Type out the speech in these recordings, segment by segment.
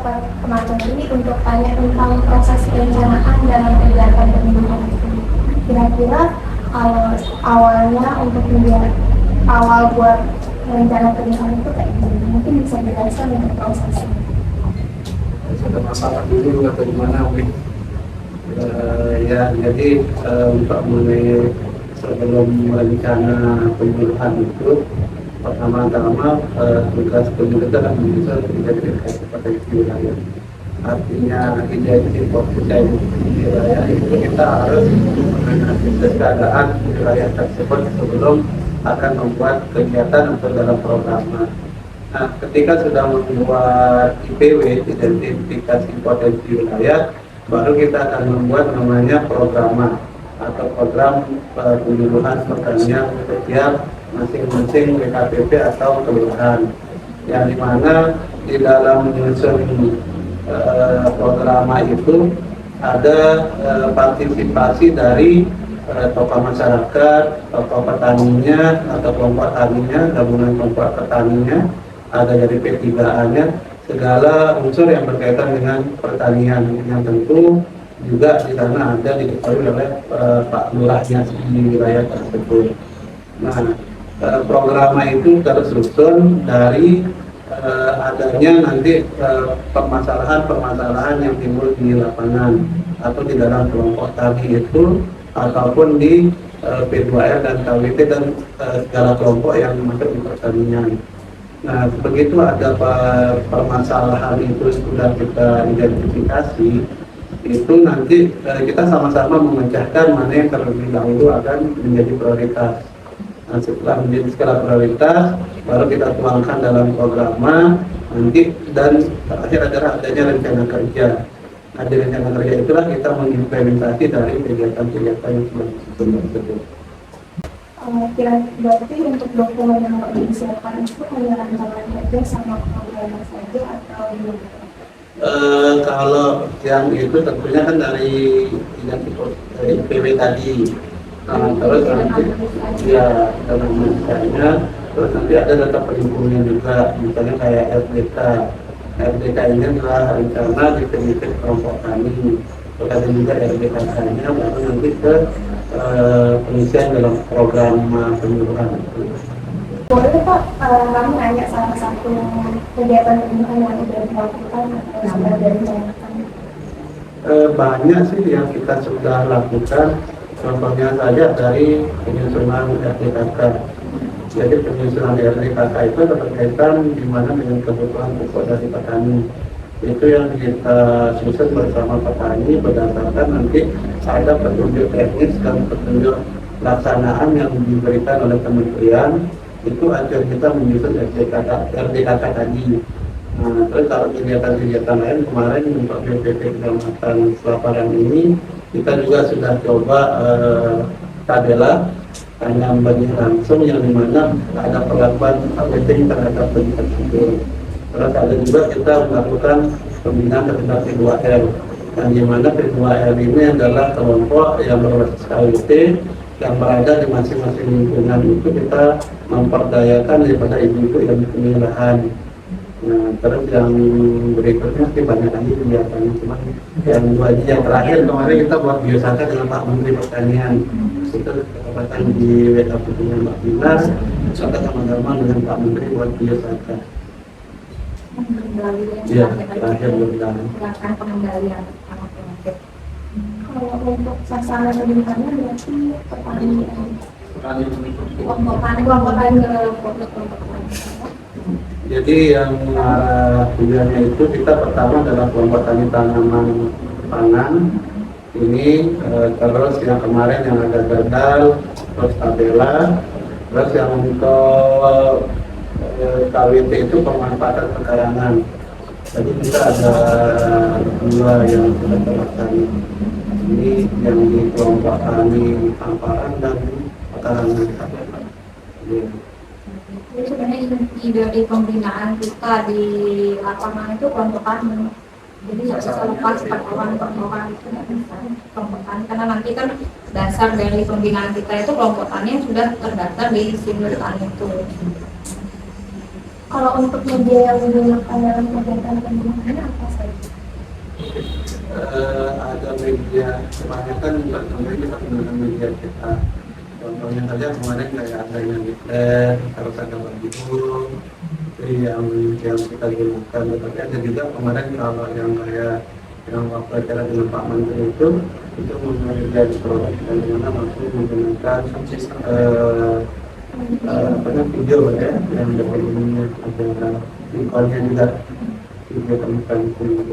kemarin ini untuk tanya tentang proses perencanaan dalam kegiatan pemilihan. Kira-kira awalnya untuk awal buat rencana pernikahan itu kayak gimana? Mungkin bisa dijelaskan untuk prosesnya. Ada masalah dulu atau gimana mungkin? Ya, jadi untuk mengenai sebelum rencana pemilihan itu pertama-tama tugas pemilihan adalah menyusun identitas kepada wilayah. Artinya identitas wilayah itu kita harus menganalisis keadaan wilayah tersebut sebelum akan membuat kegiatan atau dalam programnya. Nah, ketika sudah membuat IPW, identifikasi potensi wilayah, baru kita akan membuat namanya programa atau program penyuluhan pertanian setiap masing-masing BKPP atau kelurahan. Yang dimana di dalam menyusun programa itu ada partisipasi dari tokoh masyarakat, tokoh petaninya atau kelompok taninya, gabungan kelompok petaninya, ada dari P3A-nya, segala unsur yang berkaitan dengan pertanian yang tentu juga di sana ada diketahui oleh Pak Lurahnya di wilayah tersebut. Nah, programa itu tersusun dari adanya nanti permasalahan-permasalahan yang timbul di lapangan atau di dalam kelompok tani itu ataupun di P2R dan KWT dan segala kelompok yang masuk di pertanian. Nah, begitu ada permasalahan itu sudah kita identifikasi, itu nanti kita sama-sama memecahkan mana yang terlebih dahulu akan menjadi prioritas. Nah, setelah menjadi skala prioritas, baru kita tuangkan dalam programa nanti, dan terakhir adalah adanya rencana kerja. Nah, di rencana kerja itulah kita mengimplementasi dari kegiatan-kegiatan yang sudah disusun tersebut. Berarti untuk dokumen yang disiapkan itu hanya rancangan kerja sama program saja atau gimana? Kalau yang itu tentunya kan dari PW tadi. Nah, terus nanti ya dalam misalnya, terus nanti ada data perhimpunan juga, misalnya kayak RDK. RDK ini adalah rencana definisi kelompok tani. Terus ada juga RDK-nya, baru nanti ke pengisian dalam program penyuluhan. Boleh Pak, kami nanya salah satu kegiatan pemilihan yang sudah dilakukan atau sudah direncanakan? Banyak sih yang kita sudah lakukan. Contohnya saja dari penyusunan RDKK. Jadi penyusunan RDKK itu berkaitan di mana dengan kebutuhan pokok dari petani. Itu yang kita susun bersama petani berdasarkan nanti ada petunjuk teknis dan petunjuk pelaksanaan yang diberikan oleh kementerian. Itu agar kita menyusun RDKK tadi. Nah, terus kalau kegiatan-kegiatan lain kemarin untuk BPP Kecamatan Selaparan ini kita juga sudah coba tabela hanya bagi langsung yang dimana ada perlakuan auditing terhadap pendidikan tersebut. Terus ada juga kita melakukan pembinaan terhadap P2R, yang dimana P2R ini adalah kelompok yang berbasis KWT yang berada di masing-masing lingkungan itu kita memperdayakan daripada ibu-ibu yang punya lahan. Nah, terus yang berikutnya sih banyak lagi kegiatannya, cuma yang dua yang terakhir kemarin kita buat biosaka dengan Pak Menteri Pertanian. Itu kesempatan di WA dengan Mbak Binas, kita sama-sama dengan Pak Menteri buat biosaka. Ya, terakhir berjalan. Pengendalian anak penyakit. Kalau untuk sasaran pemilihannya berarti petani kelompok tani kelompok tani. Jadi yang tujuannya itu kita pertama adalah kelompok tani tanaman pangan ini, terus yang kemarin yang agak gagal, terus tabela, terus yang untuk KWT itu pemanfaatan pekarangan. Jadi kita ada dua yang sudah terlaksana. Ini yang di kelompok tani hamparan dan pekarangan. Jadi sebenarnya ide di pembinaan kita di lapangan itu kelompok tani. Jadi nggak bisa lepas pertemuan itu nggak bisa kelompok tani, karena nanti kan dasar dari pembinaan kita itu kelompok tani yang sudah terdaftar di SIM tani itu. Kalau untuk media yang digunakan dalam kegiatan pendidikan apa saja? Ada media, kebanyakan kita menggunakan media kita. Contohnya saja kemarin kayak ada yang declare, harus ada baju yang kita gunakan. Tetapi ada juga kemarin kalau yang kayak yang waktu acara dengan Pak Menteri itu menjadi produk dan dimana masuk menggunakan video ya yang dokumennya ada ikonnya juga video temukan itu.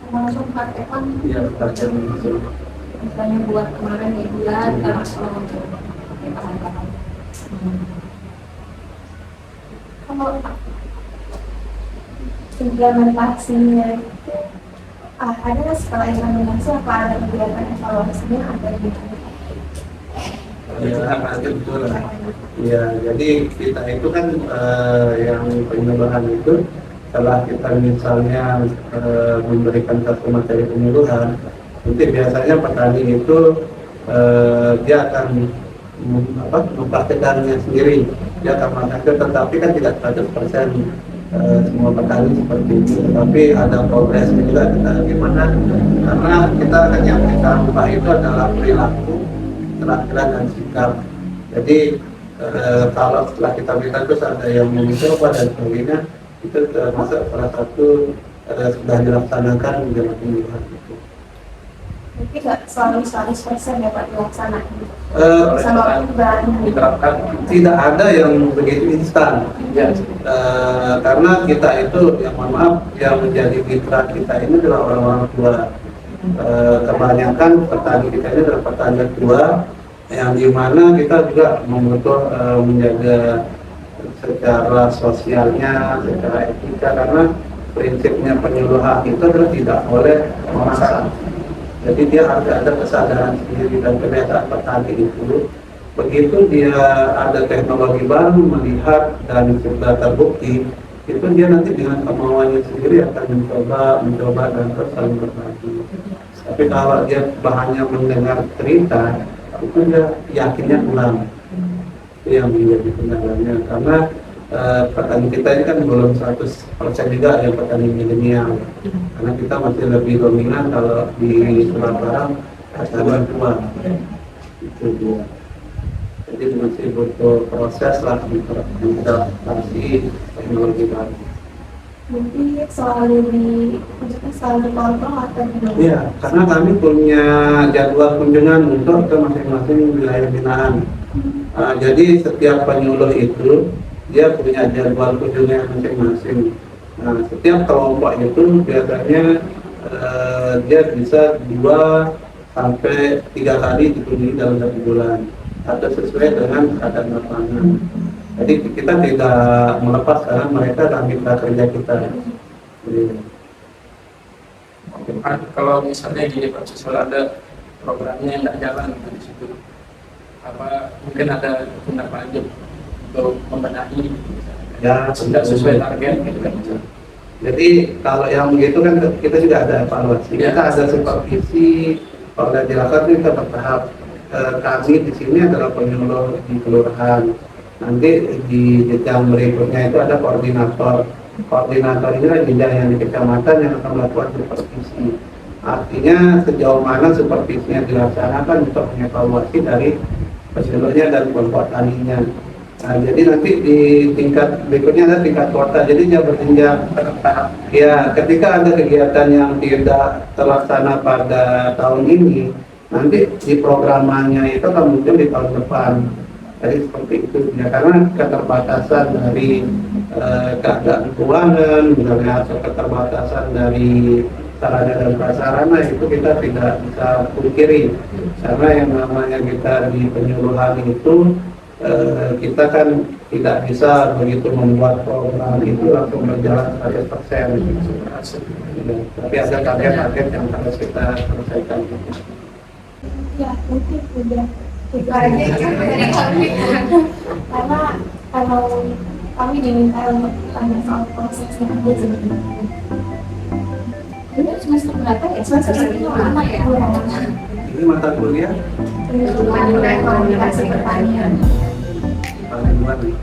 Langsung pakai kan? Iya, pakai langsung. Misalnya buat kemarin ya bulan, langsung pakai bahan-bahan. Kalau implementasinya ada setelah implementasi apa ada kegiatan evaluasinya ada gitu? Ya, ada betul lah. Ya, jadi kita itu kan yang penyuluhan itu setelah kita misalnya memberikan satu materi penyuluhan, nanti biasanya petani itu dia akan mempraktekannya sendiri, dia akan melakukan, tetapi kan tidak 100% semua petani seperti itu, tetapi ada progres juga kita gimana, karena kita akan yang kita ubah itu adalah perilaku, keterampilan dan sikap. Jadi kalau setelah kita berikan terus ada yang mencoba dan sebagainya, itu termasuk salah satu sudah dilaksanakan dalam penyuluhan itu. Mungkin nggak selalu 100% dapat dilaksanakan. Sama diterapkan. Tidak ada yang begitu instan. Ya. Karena kita itu, yang mohon maaf, yang menjadi mitra kita ini adalah orang-orang tua. Kebanyakan petani kita ini adalah petani tua, yang dimana kita juga membutuh menjaga secara sosialnya, secara etika, karena prinsipnya penyuluhan itu adalah tidak boleh memaksa. Jadi dia harus ada kesadaran sendiri dan kebiasaan petani itu. Begitu dia ada teknologi baru melihat dan sudah terbukti, itu dia nanti dengan kemauannya sendiri akan mencoba dan terus saling berbagi. Tapi kalau dia hanya mendengar cerita, itu dia yakinnya ulang. Itu yang menjadi kendalanya, karena petani kita ini kan belum 100% juga yang petani milenial, karena kita masih lebih dominan kalau di Sumatera petani tua itu dia. Jadi masih butuh proses lah untuk adaptasi teknologi baru. Jadi selalu dikontrol atau gimana? Iya, karena kami punya jadwal kunjungan untuk ke masing-masing wilayah binaan. Jadi setiap penyuluh itu dia punya jadwal kunjungan masing-masing. Nah, setiap kelompok itu biasanya dia bisa 2 sampai 3 kali dikunjungi dalam 1 bulan, atau sesuai dengan keadaan lapangan. Jadi kita tidak melepas karena mereka adalah mitra kerja kita. Kalau misalnya gini Pak Siswa, ada programnya yang tidak jalan di situ, apa mungkin ada tindak lanjut untuk membenahi Ya, tidak sesuai target gitu kan. Jadi kalau yang begitu kan kita juga ada evaluasi, Ya. kita ada supervisi, kalau sudah dilakukan kita bertahap. Kami di sini adalah penyuluh di kelurahan. Nanti di jenjang berikutnya itu ada koordinator. Koordinator ini adalah jenjang yang di kecamatan yang akan melakukan supervisi. Artinya sejauh mana supervisinya dilaksanakan untuk mengevaluasi dari penyuluhnya dan kelompok taninya. Nah, jadi nanti di tingkat berikutnya ada tingkat kota, jadi dia berjenjang. Ya, ketika ada kegiatan yang tidak terlaksana pada tahun ini, nanti di programannya itu akan muncul di tahun depan. Jadi seperti itu ya, karena keterbatasan dari keadaan keuangan, misalnya, atau keterbatasan dari sarana dan prasarana itu kita tidak bisa pungkiri. Karena yang namanya kita di penyuluhan itu kita kan tidak bisa begitu membuat program itu langsung berjalan 100%. Tapi ada target-target yang harus kita selesaikan. Ya, mungkin udah itu aja. Karena kalau kami diminta untuk tanya soal prosesnya aja sebenarnya. Ini semester berapa ya? Semester lama ya? Ini mata kuliah Penyuluhan dan komunikasi pertanian. paling luar nih.